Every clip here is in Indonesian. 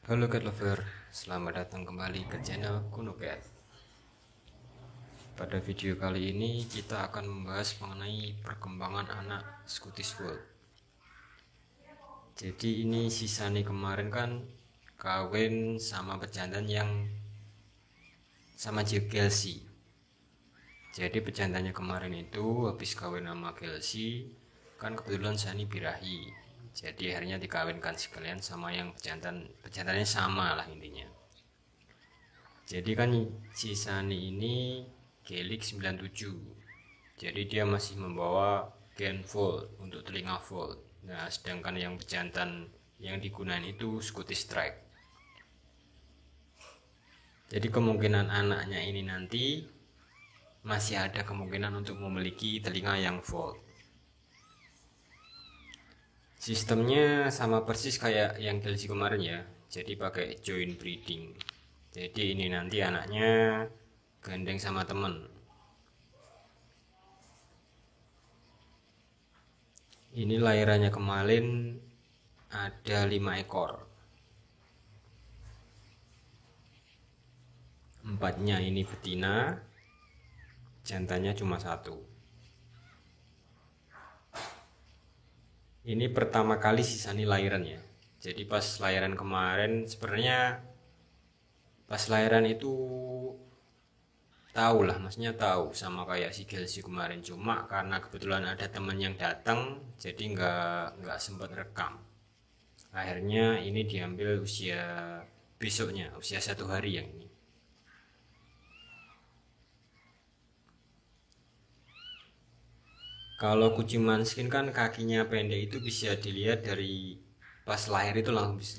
Halo cat lover, selamat datang kembali ke channel Kuno Cat. Pada video kali ini kita akan membahas mengenai perkembangan anak Scottish Fold. Jadi ini sisa nih kemarin kan kawin sama pejantan yang sama Kelsey. Jadi pejantannya kemarin itu habis kawin sama Kelsey kan kebetulan Sani birahi. Jadi akhirnya dikawinkan sekalian sama yang pejantannya sama lah intinya. Jadi kan si Sani ini Gelik 97. Jadi dia masih membawa gen fold untuk telinga fold. Nah, sedangkan yang pejantan yang digunakan itu Scottish Strike. Jadi kemungkinan anaknya ini nanti masih ada kemungkinan untuk memiliki telinga yang fold. Sistemnya sama persis kayak yang Kelsey kemarin ya. Jadi pakai joint breeding. Jadi ini nanti anaknya gandeng sama temen. Ini lahirannya kemarin ada 5 ekor. 4-nya ini betina, jantannya cuma 1. Ini pertama kali sisa nih lahiran ya. Jadi pas lahiran kemarin sebenarnya pas lahiran itu tahu lah, maksudnya tahu sama kayak si Kelsey kemarin, cuma karena kebetulan ada teman yang datang jadi nggak sempat rekam. Akhirnya ini diambil usia besoknya, usia 1 hari yang ini. Kalau kucing manskin kan kakinya pendek itu bisa dilihat dari pas lahir itu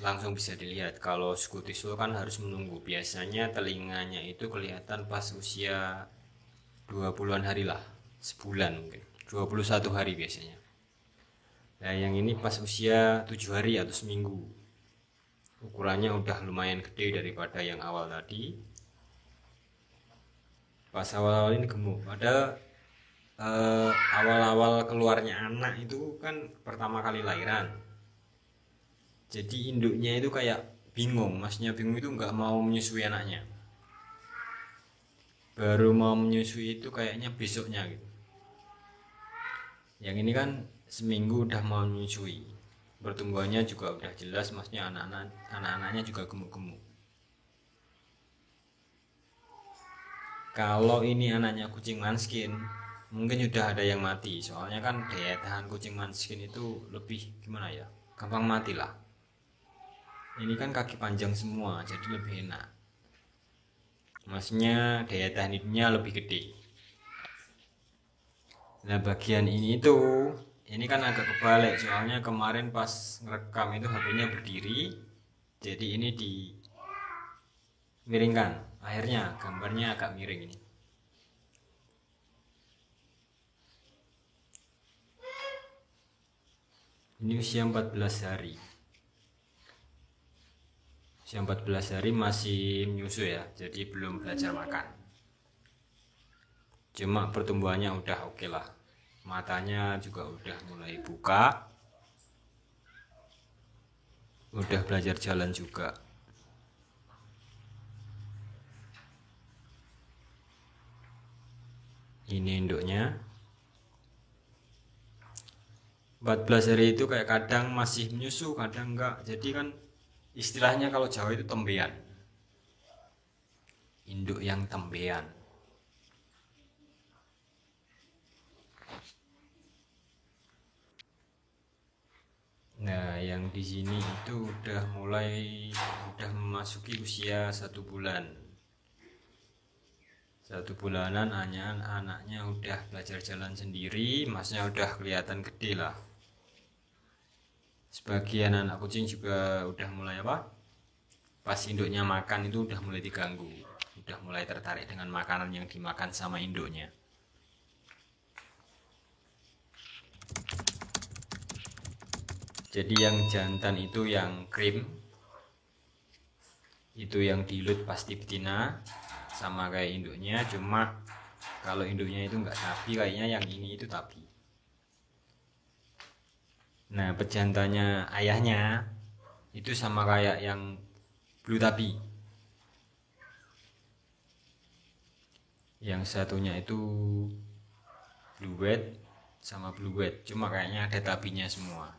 langsung bisa dilihat. Kalau Scottish Fold kan harus menunggu. Biasanya telinganya itu kelihatan pas usia 20-an hari lah, sebulan mungkin. 21 hari biasanya. Nah, yang ini pas usia 7 hari atau seminggu. Ukurannya udah lumayan gede daripada yang awal tadi. Pas awal-awal ini gemuk. Padahal awal-awal keluarnya anak itu kan pertama kali lahiran. Jadi induknya itu kayak bingung, maksudnya bingung itu nggak mau menyusui anaknya. Baru mau menyusui itu kayaknya besoknya gitu. Yang ini kan seminggu udah mau menyusui. Pertumbuhannya juga udah jelas, maksudnya anak-anaknya juga gemuk-gemuk. Kalau ini anaknya kucing manskin, mungkin sudah ada yang mati. Soalnya kan daya tahan kucing manskin itu lebih gimana ya? Gampang mati lah. Ini kan kaki panjang semua, jadi lebih enak. Maksudnya daya tahan hidupnya lebih gede. Nah bagian ini tuh, ini kan agak kebalik. Soalnya kemarin pas ngerekam itu HP-nya berdiri, jadi ini dimiringkan. Akhirnya gambarnya agak miring ini. Ini usia 14 hari. Usia 14 hari masih menyusu ya, jadi belum belajar makan. Cuma pertumbuhannya udah oke lah. Matanya juga udah mulai buka. Udah belajar jalan juga. Ini induknya. 14 hari itu kayak kadang masih menyusu, kadang enggak. Jadi kan istilahnya kalau Jawa itu tembean. Induk yang tembean. Nah, yang di sini itu udah memasuki usia 1 bulan. 1 bulanan anaknya udah belajar jalan sendiri, masnya udah kelihatan gede lah. Sebagian anak kucing juga udah mulai apa? Pas induknya makan itu udah mulai diganggu, udah mulai tertarik dengan makanan yang dimakan sama induknya. Jadi yang jantan itu yang krim, itu yang dilut pasti betina, sama kayak induknya. Cuma kalau induknya itu nggak tabi, kayaknya yang ini itu tabi. Nah pejantannya ayahnya itu sama kayak yang blue tabi. Yang satunya itu blue white sama blue white, cuma kayaknya ada tabinya semua.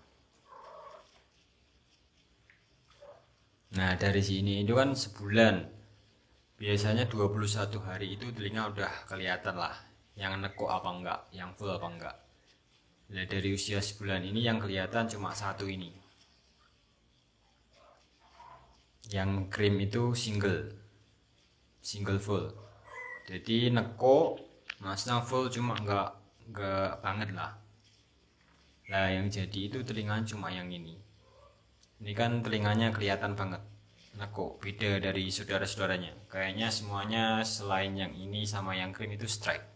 Nah dari sini itu kan sebulan, biasanya 21 hari itu telinga udah kelihatan lah yang nekuk apa enggak, yang full apa enggak. Nah dari usia sebulan ini yang kelihatan cuma satu ini, yang krim itu single full. Jadi nekuk masnya full cuma enggak banget lah. Nah yang jadi itu telinga cuma yang ini kan telinganya kelihatan banget nekuk, beda dari saudara-saudaranya. Kayaknya semuanya selain yang ini sama yang krim itu strike.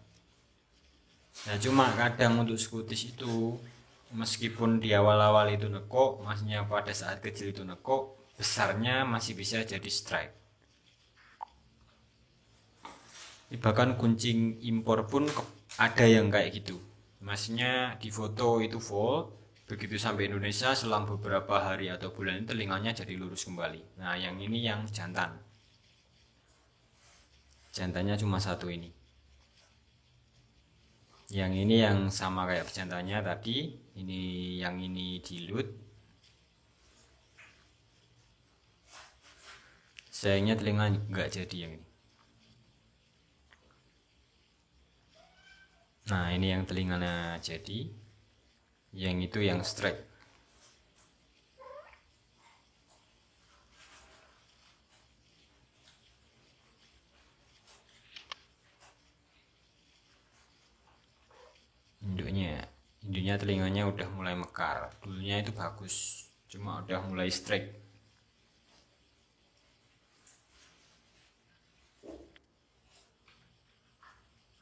Nah cuma kadang untuk skutis itu meskipun di awal-awal itu nekuk, maksudnya pada saat kecil itu nekuk, besarnya masih bisa jadi strike. Bahkan kucing impor pun ada yang kayak gitu, maksudnya di foto itu full, begitu sampai Indonesia selang beberapa hari atau bulan telinganya jadi lurus kembali. Nah yang ini yang jantannya cuma satu ini. Yang ini yang sama kayak pejantannya tadi, yang ini dilut. Sayangnya telinga nggak jadi yang ini. Nah ini yang telinganya jadi, yang itu yang straight. Induknya telinganya udah mulai mekar. Dulunya itu bagus, cuma udah mulai straight.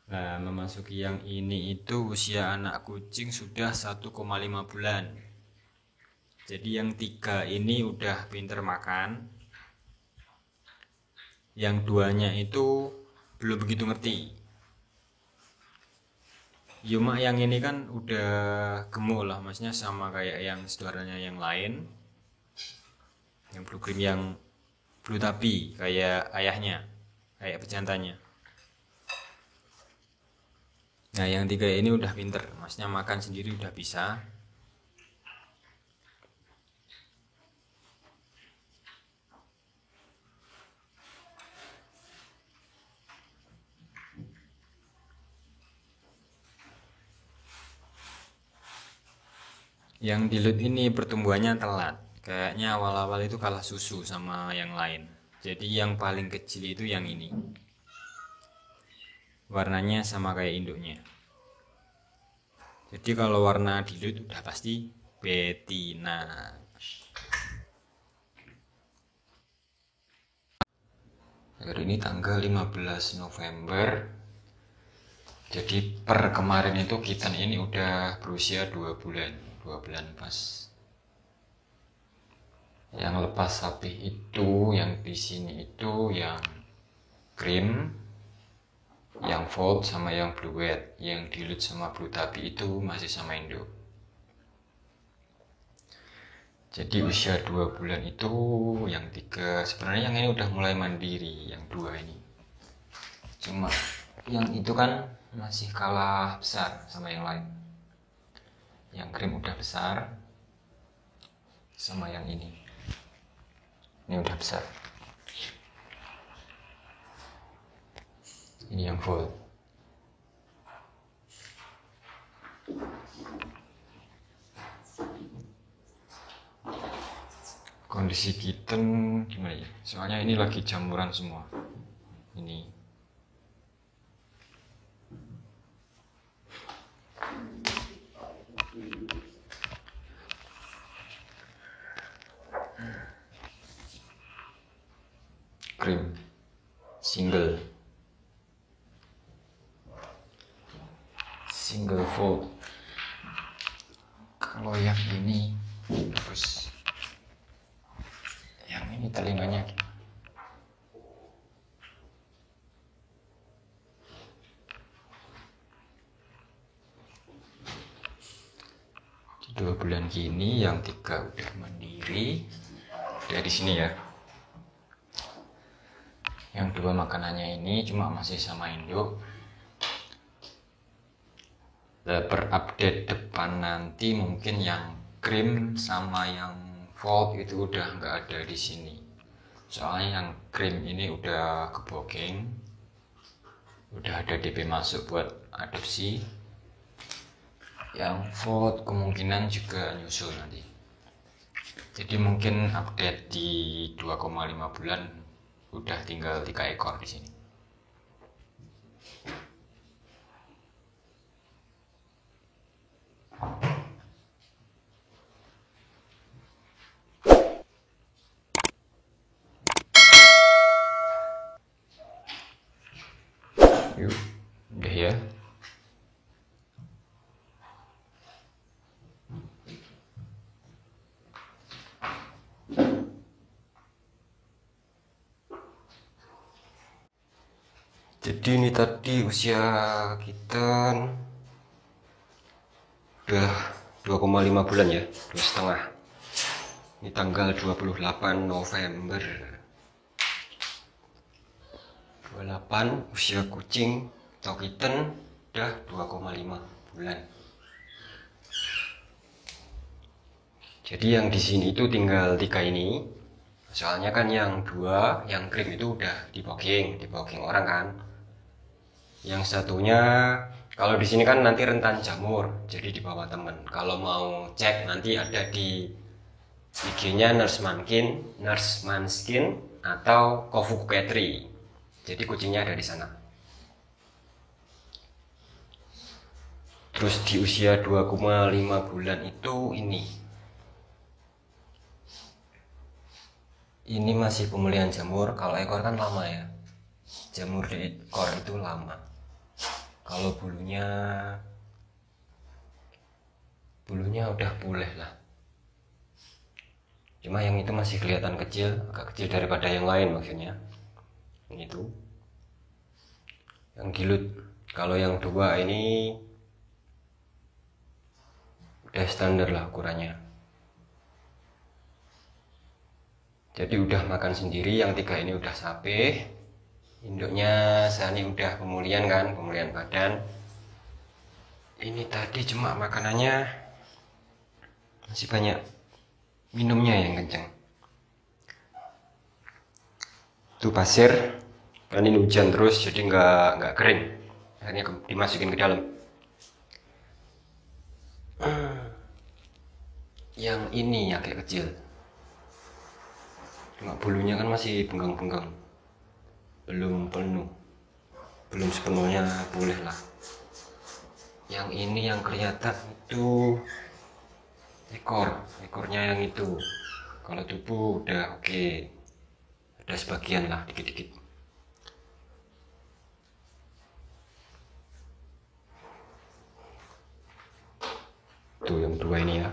Nah, memasuki yang ini itu usia anak kucing sudah 1,5 bulan. Jadi yang 3 ini udah pinter makan. Yang 2-nya itu belum begitu ngerti. Cuma yang ini kan udah gemuk lah, maksudnya sama kayak yang saudaranya yang lain. Yang blue cream, yang blue tabi kayak ayahnya, kayak pejantannya. Nah yang 3 ini udah pinter, maksudnya makan sendiri udah bisa. Yang dilut ini pertumbuhannya telat, kayaknya awal-awal itu kalah susu sama yang lain. Jadi yang paling kecil itu yang ini, warnanya sama kayak induknya. Jadi kalau warna dilut udah pasti betina. Hari ini tanggal 15 November. Jadi per kemarin itu kitten ini udah berusia 2 bulan pas. Yang lepas sapi itu yang di sini itu yang krim, yang fold sama yang blue white. Yang dilut sama blue tabi itu masih sama induk. Jadi usia 2 bulan itu yang 3, sebenarnya yang ini udah mulai mandiri, yang 2 ini. Cuma yang itu kan masih kalah besar sama yang lain. Yang krim udah besar sama yang ini udah besar. Ini yang full. Kondisi kitten gimana ya? Soalnya ini lagi jamuran semua. Ini krim single fold. Kalau yang ini terus yang ini telinganya gimana? Di 2 bulan gini yang 3 udah mandiri. Dari sini ya. Yang dua makanannya ini cuma masih sama induk. Per update depan nanti mungkin yang cream sama yang fold itu udah nggak ada di sini. Soalnya yang cream ini udah kebooking, udah ada DP masuk buat adopsi. Yang fold kemungkinan juga nyusul nanti. Jadi mungkin update di 2,5 bulan udah tinggal 3 ekor di sini. Yuk, udah ya. Jadi ini tadi usia kita udah 2,5 bulan ya, 2,5. Ini tanggal 28 November 28, usia kucing atau kitten udah 2,5 bulan. Jadi yang di sini itu tinggal 3 ini. Soalnya kan yang 2, yang cream itu udah dibooking orang kan. Yang satunya kalau di sini kan nanti rentan jamur, jadi dibawa temen. Kalau mau cek nanti ada di IG-nya Nurse Manskin atau Kofu Ketri. Jadi kucingnya ada di sana. Terus di usia 2,5 bulan itu ini masih pemulihan jamur. Kalau ekor kan lama ya, jamur di ekor itu lama. Kalau bulunya udah pulih lah. Cuma yang itu masih kelihatan kecil, agak kecil daripada yang lain maksudnya. Yang itu, yang gilut. Kalau yang 2 ini udah standar lah ukurannya. Jadi udah makan sendiri. Yang 3 ini udah sapi. Induknya Sani udah pemulihan badan. Ini tadi cuma makanannya masih banyak, minumnya yang kenceng. Itu pasir, kan ini hujan terus jadi nggak kering, akhirnya dimasukin ke dalam. Yang ini agak kecil, cuma bulunya kan masih benggang-benggang, belum penuh, belum sepenuhnya pulih lah. Yang ini yang kelihatan itu ekornya yang itu. Kalau tubuh udah oke, ada sebagian lah dikit-dikit. Tuh yang 2 ini ya.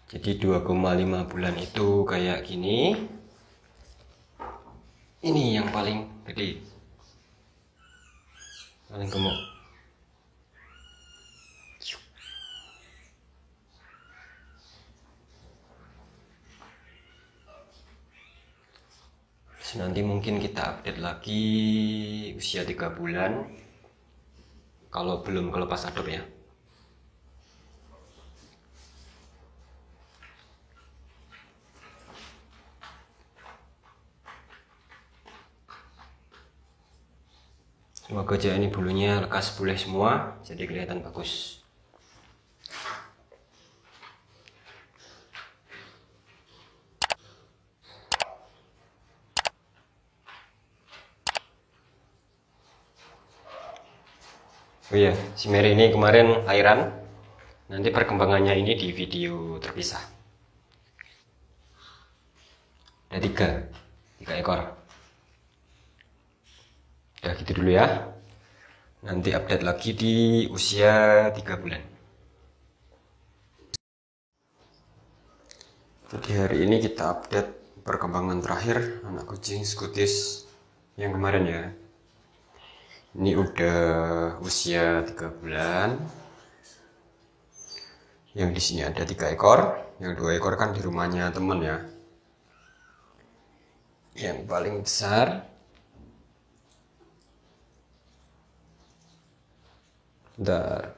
Jadi 2,5 bulan itu kayak gini. Ini yang paling gede, paling gemuk. Nanti mungkin kita update lagi usia 3 bulan kalau belum kelepas adop ya. Semoga aja ini bulunya lekas pulih semua, jadi kelihatan bagus. Oh iya, si Mary ini kemarin lahiran. Nanti perkembangannya ini di video terpisah. Ada 3 ekor. Ya gitu dulu ya. Nanti update lagi di usia 3 bulan. Jadi hari ini kita update perkembangan terakhir anak kucing Scottish yang kemarin ya. Ini udah usia 3 bulan. Yang di sini ada 3 ekor, yang 2 ekor kan di rumahnya temen ya. Yang paling besar, bentar.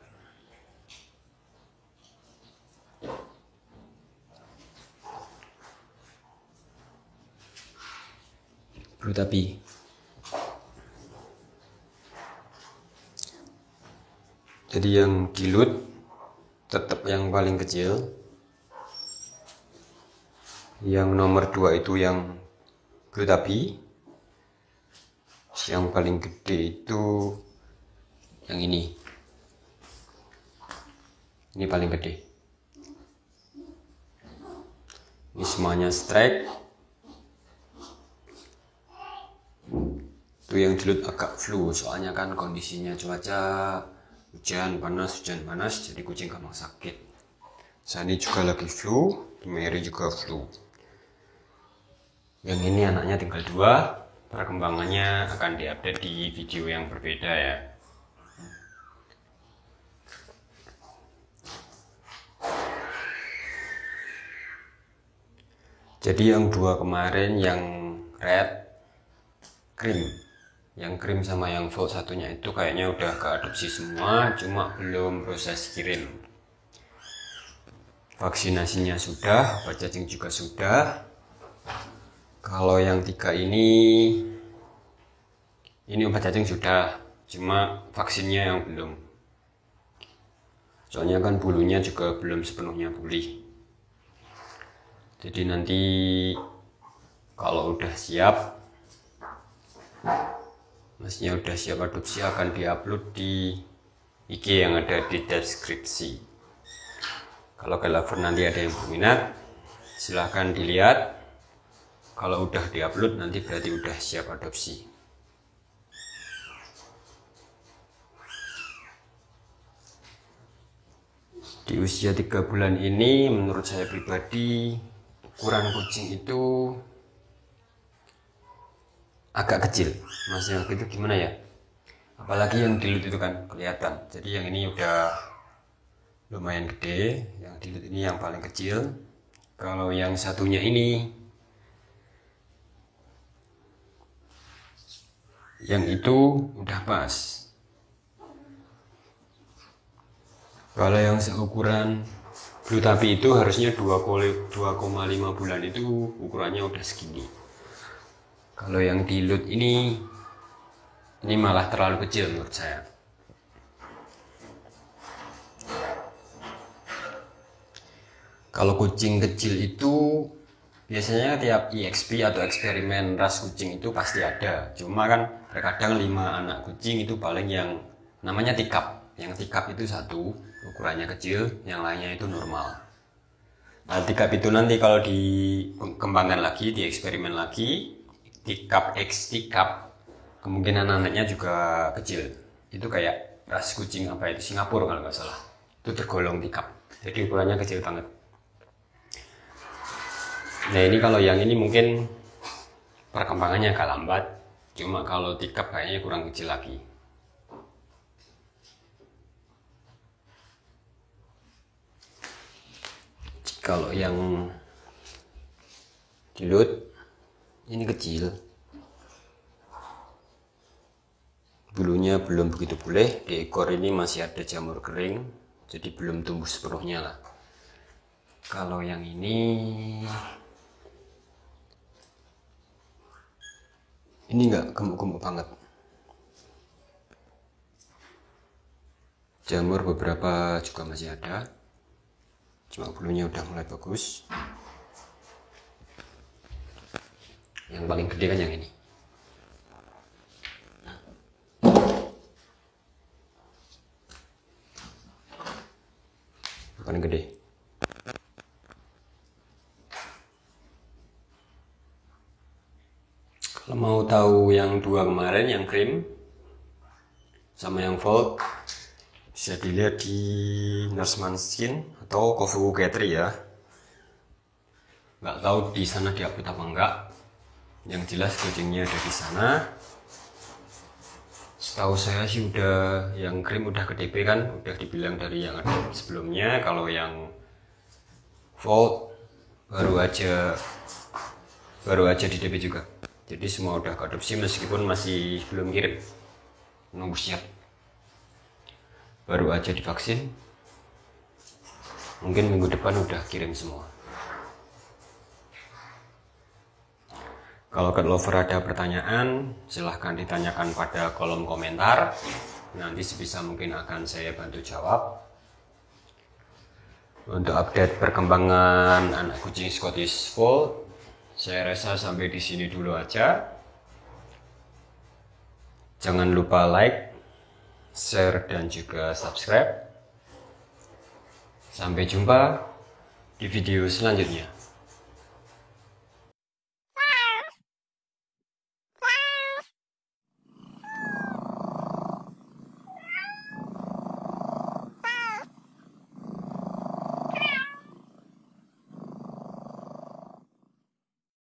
Blue Tabby. Jadi yang dilut tetap yang paling kecil. Yang nomor 2 itu yang Blue Tabby. Yang paling gede itu yang ini. Ini paling gede. Ini semuanya strike. Itu yang dilut agak flu, soalnya kan kondisinya cuaca hujan panas, jadi kucing gampang sakit. Sani juga lagi flu, Mary juga flu. Yang ini anaknya tinggal 2, perkembangannya akan diupdate di video yang berbeda ya. Jadi yang 2 kemarin yang red cream, yang cream sama yang full satunya itu kayaknya udah keadopsi semua, cuma belum proses kirim. Vaksinasinya sudah, obat cacing juga sudah. Kalau yang 3 ini obat cacing sudah, cuma vaksinnya yang belum. Soalnya kan bulunya juga belum sepenuhnya pulih. Jadi nanti kalau udah siap, masnya udah siap adopsi, akan diupload di IG yang ada di deskripsi. Kalau lover nanti ada yang berminat, silahkan dilihat. Kalau udah diupload nanti berarti udah siap adopsi. Di usia 3 bulan ini menurut saya pribadi ukuran kucing itu agak kecil. Masih itu gimana ya, apalagi yang dilut itu kan kelihatan. Jadi yang ini udah lumayan gede, yang dilut ini yang paling kecil. Kalau yang satunya ini, yang itu udah pas. Kalau yang seukuran Blue Tabby itu harusnya 2,5 bulan itu ukurannya udah segini. Kalau yang dilut ini malah terlalu kecil menurut saya. Kalau kucing kecil itu biasanya tiap EXP atau eksperimen ras kucing itu pasti ada. Cuma kan terkadang 5 anak kucing itu paling yang namanya tikap. Yang tikap itu 1, ukurannya kecil, yang lainnya itu normal. Nah, tikap itu nanti kalau dikembangkan lagi, dieksperimen lagi, tikap X tikap, kemungkinan anaknya juga kecil. Itu kayak ras kucing apa itu, Singapura kalau nggak salah, itu tergolong tikap, jadi ukurannya kecil banget. Nah ini kalau yang ini mungkin perkembangannya agak lambat, cuma kalau tikap kayaknya kurang kecil lagi. Kalau yang dilut ini kecil, bulunya belum begitu pulih, di ekor ini masih ada jamur kering, jadi belum tumbuh sepenuhnya lah. Kalau yang ini nggak gemuk-gemuk banget, jamur beberapa juga masih ada, cuma bulunya udah mulai bagus. Yang paling gede kan yang ini. Paling gede. Kalau mau tahu yang 2 kemarin, yang cream sama yang fold, bisa dilihat di Nurse Manskin atau Kofu Gatri ya. Nggak tahu di sana diupload apa enggak. Yang jelas kucingnya ada di sana. Setahu saya sih udah, yang krim udah ke DP kan, udah dibilang dari yang ada sebelumnya. Kalau yang Volt baru aja di DP juga. Jadi semua udah ke adopsi meskipun masih belum kirim, nunggu siap. Baru aja divaksin, mungkin minggu depan udah kirim semua. Kalau cat lover ada pertanyaan, silahkan ditanyakan pada kolom komentar. Nanti sebisa mungkin akan saya bantu jawab. Untuk update perkembangan anak kucing Scottish Fold, saya rasa sampai di sini dulu aja. Jangan lupa like, share, dan juga subscribe. Sampai jumpa di video selanjutnya.